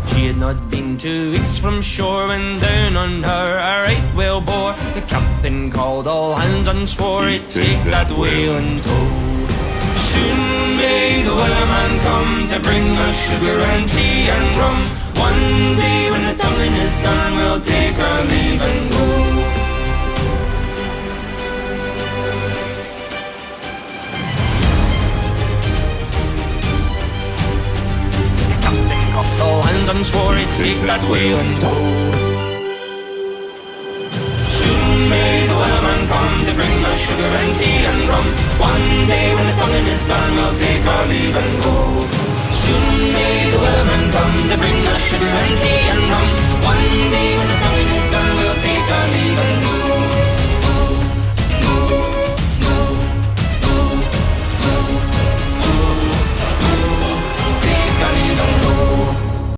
She had not been 2 weeks from shore when down on her a right whale bore. The captain called all hands and swore he'd take that whale in tow. Soon may the wellerman come to bring us sugar and tea and rum. One day when the tonguing is done, we'll take our leave and go. All hands and swore he'd take that whale in tow. Soon may the wellerman come to bring us sugar and tea and rum. One day when the tonguing is done, we'll take our leave and go. Soon may the wellerman come to bring us sugar and tea